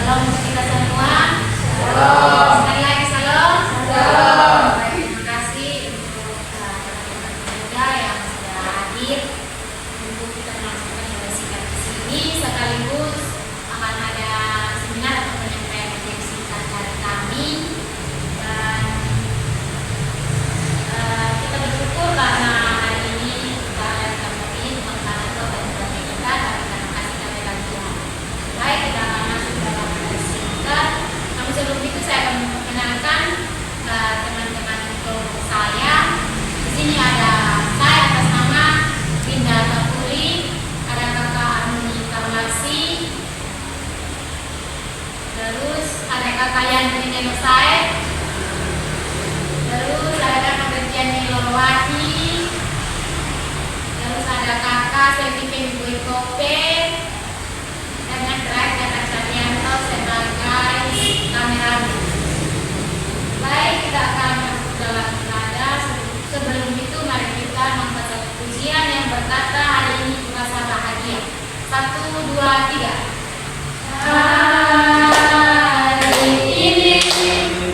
Salam untuk kita semua. Salam. Sekali lagi salam. Salam. Baik, terima kasih untuk teman-teman muda yang sudah hadir untuk kita melaksanakan ibadah singkat di sini, sekaligus akan ada seminar atau penyampaian materi singkat dari kami. Dan kita bersyukur karena hari ini kita ada di tempat ini bukan karena Tuhan dan keluarga kita, tapi karena kasih karunia Tuhan. Baik, kita akan masuk dalam materi singkat. Namun sebelum itu saya akan memperkenalkan teman-teman kelompok saya. Di sini ada saya atas nama Binda Kapuri, ada kakak Aruni Kamasi, terus ada kakak Yandri Nenosai, terus ada kakak Berjani Lorwati, terus ada kakak Selvin Bui Kope, dan yang terakhir kakak Sadianto sebagai kameramen. Baik, kita akan masuk dalam ibadah. Sebelum itu mari kita membaca pujian yang berkata hari ini kurasa bahagia. 1, 2, 3. Hari ini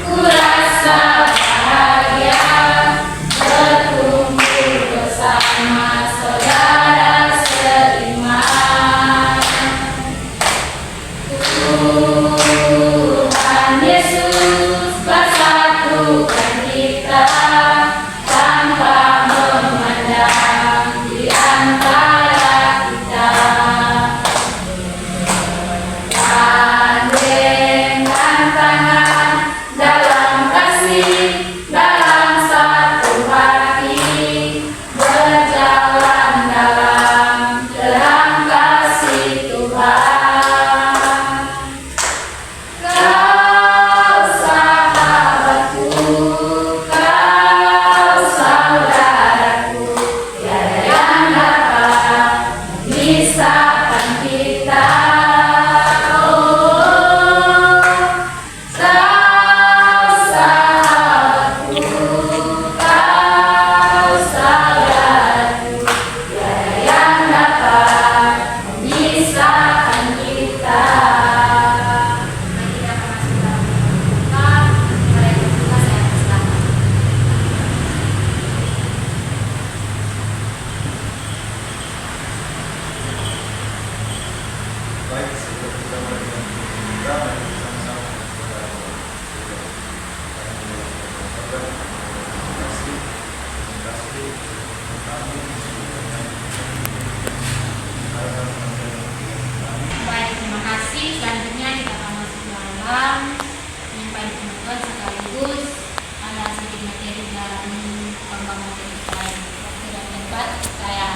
kurasa bahagia, berkumpul bersama saudara seiman. Tuhan Yesus bersatukan kita tanpa memandang di antara kita. Gandengkan tangan dalam kasih, dalam satu hati, berjalan dalam terang kasih Tuhan. Kau sahabatku, kau saudaraku, tiada yang dapat memisahkan kita. Oh, kau sahabatku, kau saudaraku, tiada yang dapat memisahkan kita. Mari kita masuk dalam doa. Mari kita saya persilakan. Baik, sebelum kita mulai dengan kita mari sama-sama berdoa. Terima kasih kami Baik, terima kasih. Selanjutnya kita akan masuk dalam penyampaian penutupan sekaligus ada sedikit materi dari pembangunan Israel. Waktu dan tempat saya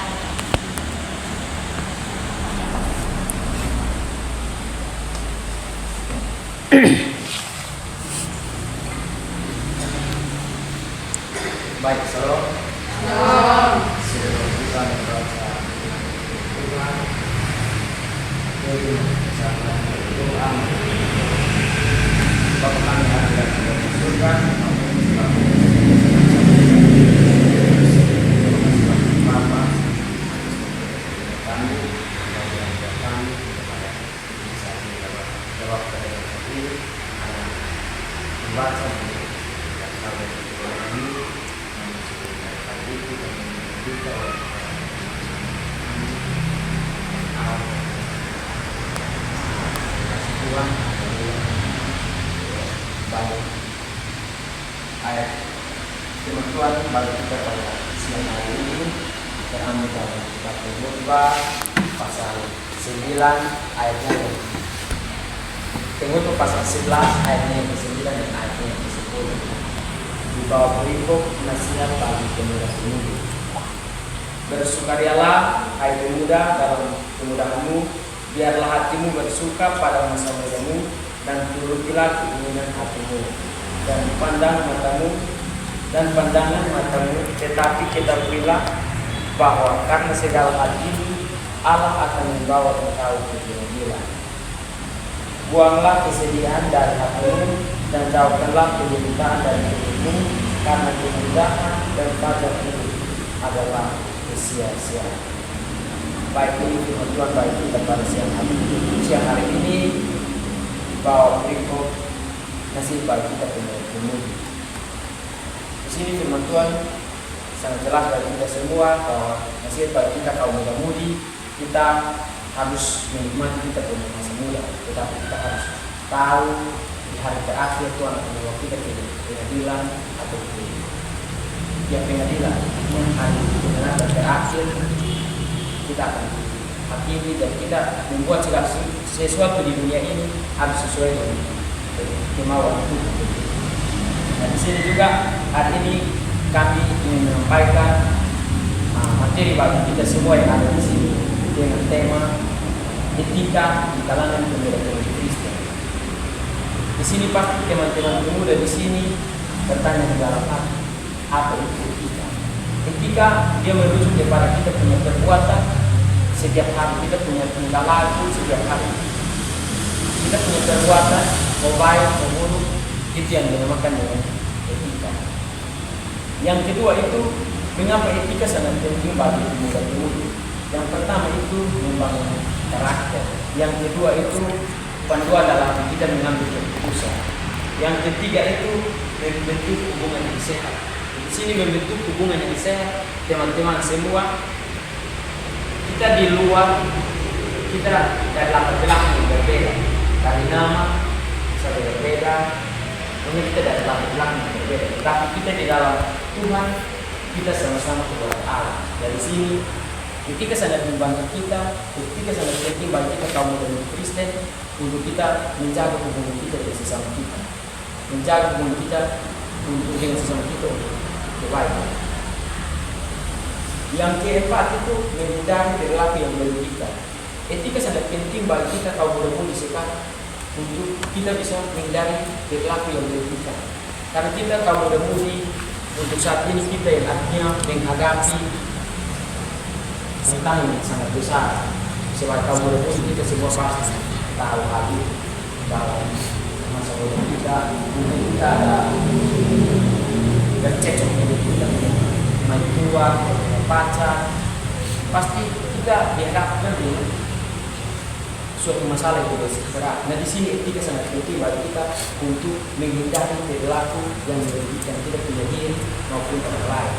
baik, salam. Salam. Sebelum kita membaca Tuhan, mari bersama berdoa. Bapa kami yang ada di surga, Bapa, kami bisa menjawab pertanyaan sendiri, membaca sampai ini, itu dan juga oleh Tuhan baik ayat firman Tuhan bagi kita pada siang hari ini terambil dari kitab Pengkhotbah pasal 9 ayatnya yang Pengkhotbah pasal 11 ayatnya yang ke-9 dan ayatnya yang ke-10. Di bawah perikop nasihat bagi pemuda-pemudi. Bersukarialah hai pemuda dalam kemudahanmu, biarlah hatimu bersuka pada masa mudamu, dan turutilah keinginan hatimu, dan pandangan matamu, tetapi ketahuilah bahwa karena segala hal ini Allah akan membawa engkau ke pengadilan. Buanglah kesedihan dari hatimu dan jauhkanlah penderitaan dari hidupmu, karena kemudahan dan pajak hidup adalah sia-sia. Baik ini firman Tuhan bagi kita pada siang hari ini. bawah berikut nasib bagi kita pemudi. Di sini firman Tuhan sangat jelas bagi kita semua bahwa nasib bagi kita kaum muda-mudi, kita harus menikmati kita punya masa muda, tetapi kita harus tahu di hari terakhir Tuhan akan membawa kita ke pengadilan atau ke pengadilan. Hari kebenaran terakhir kita akan hakimi dan kita membuat segala sesuatu di dunia ini harus sesuai dengan kemauan Tuhan. Dan di sini juga hari ini kami ingin menyampaikan materi bagi kita semua yang ada di sini dengan tema etika di kalangan pemuda-pemudi Kristen. Di sini pasti teman-teman pemuda di sini bertanya di dalam hati, apa itu etika? Etika dia merujuk kepada kita punya perbuatan setiap hari, kita punya tingkah laku setiap hari, kita punya perbuatan mau baik mau buruk, itu yang dinamakan dengan etika. Yang kedua itu, mengapa etika sangat penting bagi pemuda-pemudi? Yang pertama itu membangun karakter. Yang kedua itu panduan dalam kita mengambil keputusan. Yang ketiga itu membentuk hubungan yang sehat. Di sini membentuk hubungan yang sehat, teman-teman semua. Kita di luar, kita dari latar belakang yang berbeda, dari nama bisa berbeda, mungkin kita dari latar belakang yang berbeda. Tapi kita di dalam Tuhan, kita sama-sama keluar Allah. Dari sini, etika sangat membantu kita, etika sangat penting bagi kita kaum muda Kristen untuk kita menjaga hubungan kita dengan sesama kita, menjaga hubungan kita untuk dengan sesama kita untuk kebaikan. Yang keempat itu menghindari perilaku yang merugikan. Etika sangat penting bagi kita kaum muda sekarang untuk kita bisa menghindari perilaku yang merugikan. Karena kita kaum muda untuk saat ini kita yang artinya menghadapi tantangan yang sangat besar. Sebagai kaum muda kita semua pasti tahu hal itu. Dalam masa muda kita, mungkin kita ada bercecok hidup kita, main tua, pacar, pasti kita dihadapkan dengan suatu masalah yang berat. Nah di sini etika sangat penting bagi kita untuk menghindari perilaku yang merugikan kita punya diri maupun orang lain.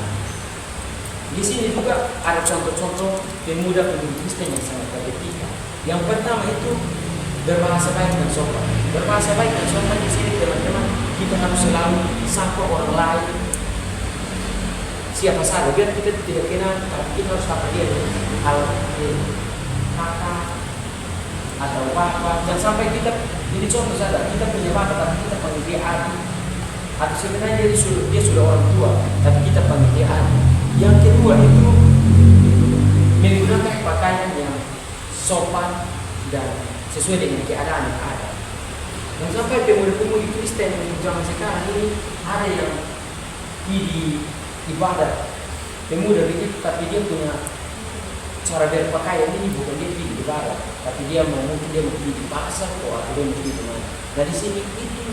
Di sini juga ada contoh-contoh pemuda-pemudi Kristen yang sangat beretika. Yang pertama itu berbahasa baik dan sopan. Berbahasa baik dan sopan di sini teman-teman, kita harus selalu sapa orang lain siapa saja, biar kita tidak kenal, tapi kita harus sapa dia hal kakak atau apa. Jangan sampai kita jadi contoh saja, kita punya bapak tapi kita panggil dia adik, atau sebenarnya dia sudah orang tua tapi kita panggil dia adik. Yang kedua itu menggunakan pakaian yang sopan dan sesuai dengan keadaan yang ada. Dan sampai pemuda-pemudi Kristen untuk zaman sekarang ini ada yang di ibadat pemuda begitu, tapi dia punya cara berpakaian ini bukan dia pergi di ibadat, tapi dia mungkin dia mau pergi di pasar atau dia mau pergi di mana. Nah di sini itu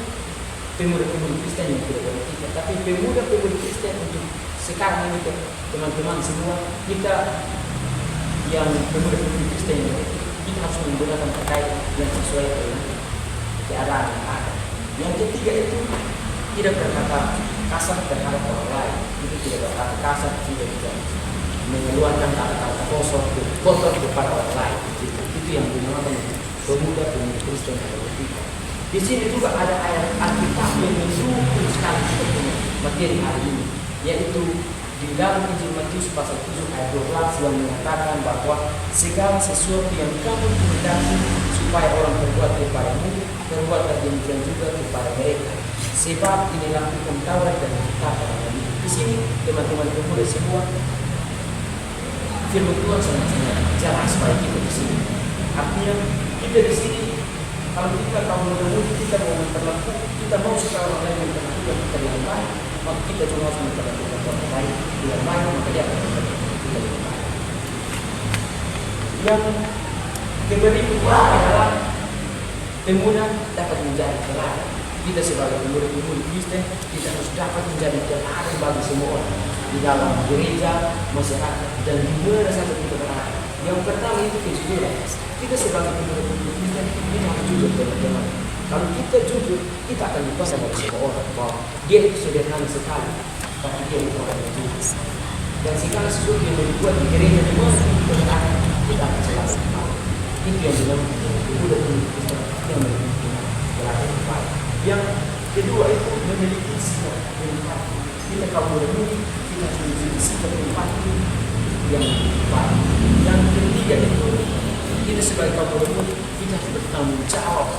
pemuda-pemudi Kristen yang tidak beretika, tapi pemuda-pemudi Kristen untuk sekarang ini teman-teman semua, kita yang pemuda-pemudi Kristen yang beretika, kita harus menggunakan pakaian yang sesuai dengan keadaan yang ada. Yang ketiga itu tidak berkata kasar terhadap orang lain, itu tidak berkata kasar, tidak bisa mengeluarkan kata-kata kotor kepada orang lain. Itu yang dinamakan pemuda-pemudi Kristen yang beretika. Di sini juga ada ayat Alkitab yang mendukung sekali kita punya materi hari ini, yaitu di dalam Injil Matius pasal 7 ayat 12 yang mengatakan bahwa segala sesuatu yang kamu kehendaki supaya orang berbuat kepadamu, perbuatlah demikian juga kepada mereka. Sebab inilah hukum Taurat dan kitab para nabi. Di sini teman-teman pemuda semua, firman Tuhan sangat jelas bagi kita di sini. Artinya kita di sini, kalau kita kaum muda kita mau memperlakukan, kita mau supaya orang lain memperlakukan kita dengan baik, maka kita cuma harus memperlakukan orang lain dengan baik, maka dia akan memperlakukan kita dengan baik. Yang berikutnya adalah pemuda dapat menjadi teladan. Kita sebagai pemuda-pemudi Kristen, kita harus dapat menjadi teladan bagi semua orang di dalam gereja, masyarakat, dan di mana saja kita berada. Yang pertama itu kejujuran. Kita sebagai pemuda-pemudi Kristen, kita harus jujur teman-teman. Kalau kita jujur, kita akan bisa dari seseorang bahwa dia itu sederhana sekali, tapi dia itu akan jujur. Dan segala sesuatu yang dibuat di gereja di mana kita akan selalu tahu. Itu yang bilang udah kita yang memiliki berada di baik. Yang kedua itu memiliki sikap empati. Kita kalau bermudi, kita memiliki sikap empati yang baik. Yang ketiga itu kita sebagai kaum bermudi, kita harus bertanggung jawab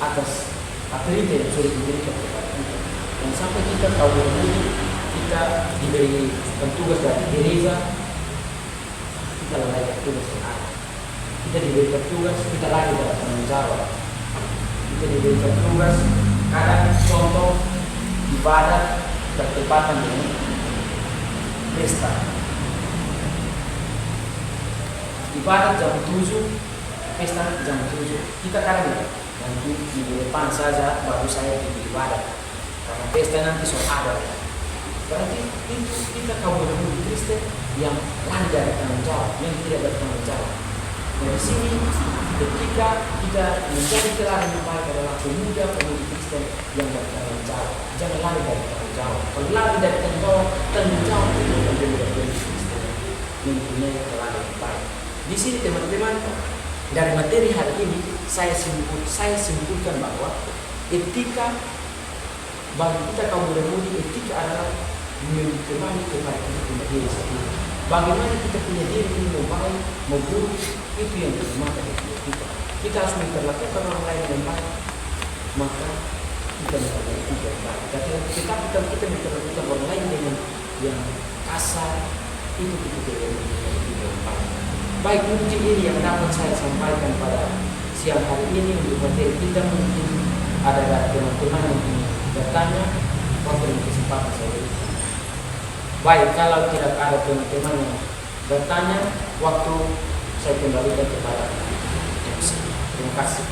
atas aktivitas yang sudah diberikan kepada kita. Dan sampai kita kaum bermudi, kita diberi tugas dari gereja, kita lalaikan tugas yang ada. Kita diberikan tugas, kita lagi dalam tanggung jawab. Kita diberikan tugas, kadang contoh ibadat bertepatan dengan pesta. Ibadat jam 7, pesta jam 7. Kita kadang nanti di depan saja baru saya pergi ibadat. Karena pesta nanti soal ada. Berarti itu kita kaum bermudi Kristen yang lari dari tanggung jawab, yang tidak bertanggung jawab. Dari sini ketika kita menjadi teladan yang baik adalah pemuda-pemudi Kristen yang bertanggung jawab. Jangan lari dari tanggung jawab. Kalau lari dari tanggung jawab itu bukan pemuda-pemudi Kristen yang mempunyai teladan yang baik. Di sini teman-teman, dari materi hari ini saya simpulkan bahwa etika bagi kita kaum bermudi, etika adalah menemani kebaikan punya diri sendiri. Bagaimana kita punya diri ini mau baik, mau buruk, itu yang terutama dari kita. Kita harus memperlakukan orang lain dengan baik, maka kita melakukan itu yang baik. Tetapi kalau kita memperlakukan orang lain dengan yang kasar, itu kita tidak melakukan itu yang baik. Baik, mungkin ini yang dapat saya sampaikan pada siang hari ini untuk materi kita. Mungkin ada dari teman-teman yang bertanya, waktu ini kesempatan saya berikan. Baik, kalau tidak ada teman-teman yang bertanya, waktu saya kembalikan kepada MC. Terima kasih.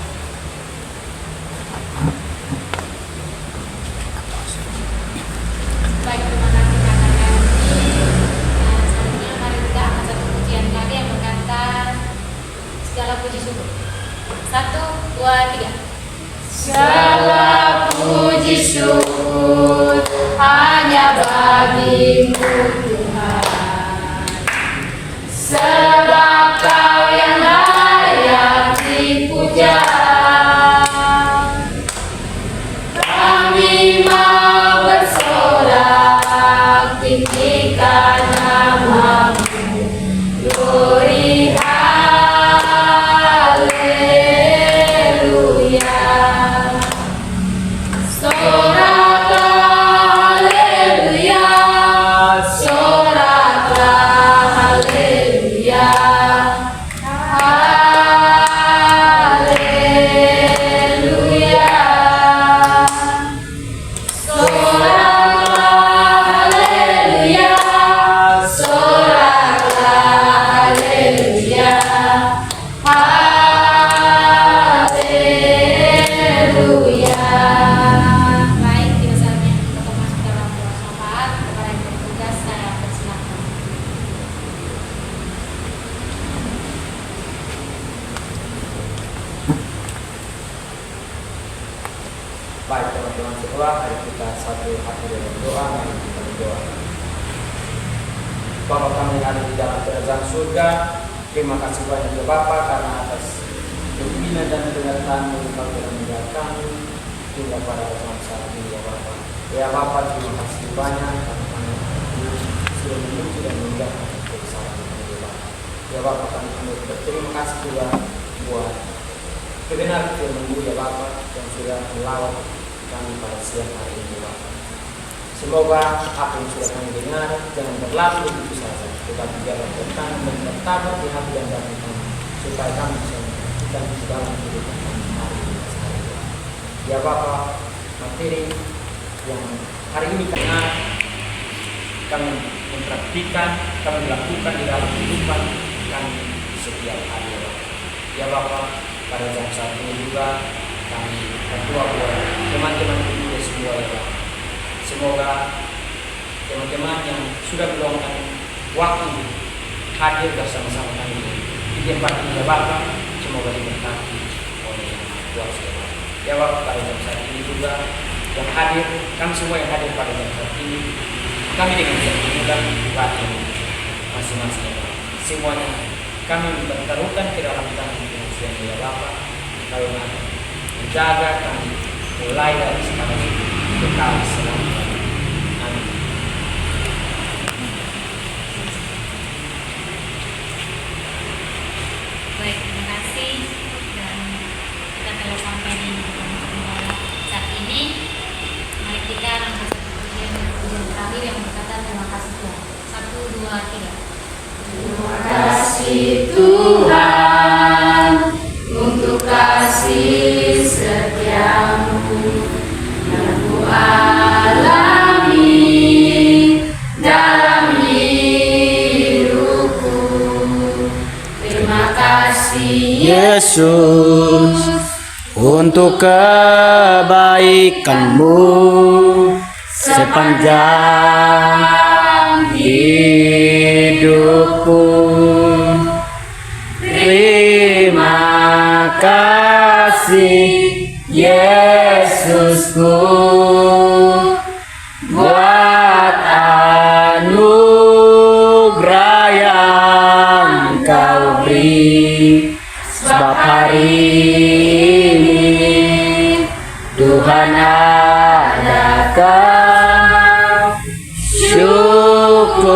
Baik, terima kasih kakak Yanti. Selanjutnya mari kita akan satu pujian lagi yang berkata segala puji syukur. 1, 2, 3. Segala puji syukur hanya bagimu Tuhan, sebab Kau yang layak dipuja. Kami mau bersorak tinggikan nama-Mu, glory haleluya. Soraklah haleluya, soraklah haleluya, haleluya. Soraklah haleluya, soraklah haleluya, haleluya. Baik, tidak saatnya kita masuk dalam doa syafaat. Kepada yang bertugas saya persilakan. Baik teman-teman semua, mari kita satu hati dalam doa, mari kita berdoa. Bapa kami yang ada di dalam kerajaan surga, terima kasih banyak ya Bapa karena atas kepimpinan dan penyertaan-Mu yang Kau telah menjaga kami hingga pada masa ini ya Bapa. Ya Bapa, terima kasih banyak karena kami sudah menuju dan meninggalkan kesalahan kami ya Bapa. Ya Bapa, kami berterima kasih juga buat kebenaran firman-Mu ya Bapa yang sudah melawat kami pada siang hari ini Bapa. Semoga apa yang sudah kami dengar jangan berlalu begitu saja, tetapi biarlah bertanam dan bertabur di hati dan dalam kami, supaya kami bisa mengertikan di dalam kehidupan kami hari ini. Ya Bapa, materi yang hari ini kami mempraktikkan, kami lakukan di dalam kehidupan kami setiap hari ya Bapa. Ya Bapa, pada jam saat ini juga kami berdoa buat teman-teman kita semua ya Bapa. Semoga teman-teman yang sudah meluangkan waktu hadir bersama-sama kami di tempat ini ya Bapa, semoga diberkati oleh Yang Maha Kuasa ya Bapa. jawab pada jam saat ini juga. Yang hadir, kami semua yang hadir pada jam saat ini, kami dengan perlindungan batin masing-masing. Semuanya kami bertaruhkan ke dalam tangan Yang Mulia Bapa, lalu menjaga kami mulai dari sekarang kekal selamanya. Amin. Baik, terima kasih. Dan kita telah sampai di saat ini. Mari kita langkah satu pujian terakhir yang berkata terima kasih Tuhan. 1, 2, 3. Terima kasih Tuhan untuk kasih setiamu yang ku alami dalam hidupku. Terima kasih Yesus untuk kebaikanmu sepanjang hidupku. Terima kasih Yesusku buat anugerah yang Kau beri. Sebab hari ini Tuhan adakan syukur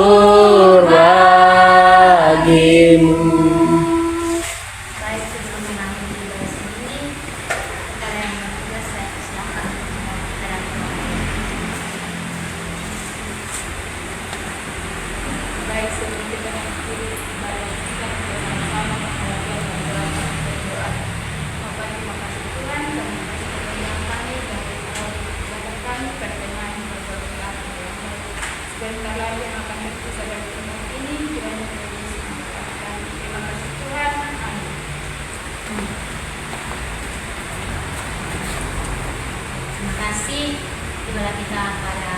bagimu. Baik, sebelum mengakhiri ibadah ini, kita yang bertugas saya persilahkan untuk membaca Baik, sebelum kita mengakhiri ibadah kita bersama-sama menghadap dan berdoa. Bapak, terima kasih Tuhan, kami kasih kemuliaan kami dan ibadah kami pertengahan berdoa. Sebentar lagi yang akan berpisah dari tempat ini, kiranya Tuhan Yesus memberkati. Terima kasih Tuhan. Amin. Terima kasih ibadah kita pada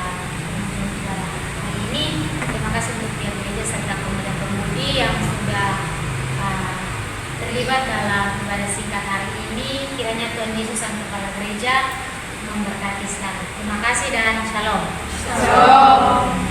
ibadah hari ini. Terima kasih untuk pihak gereja serta pemuda-pemudi yang sudah terlibat dalam ibadah singkat hari ini. Kiranya Tuhan Yesus Sang Kepala Gereja memberkati sekali. Terima kasih dan shalom. Shalom.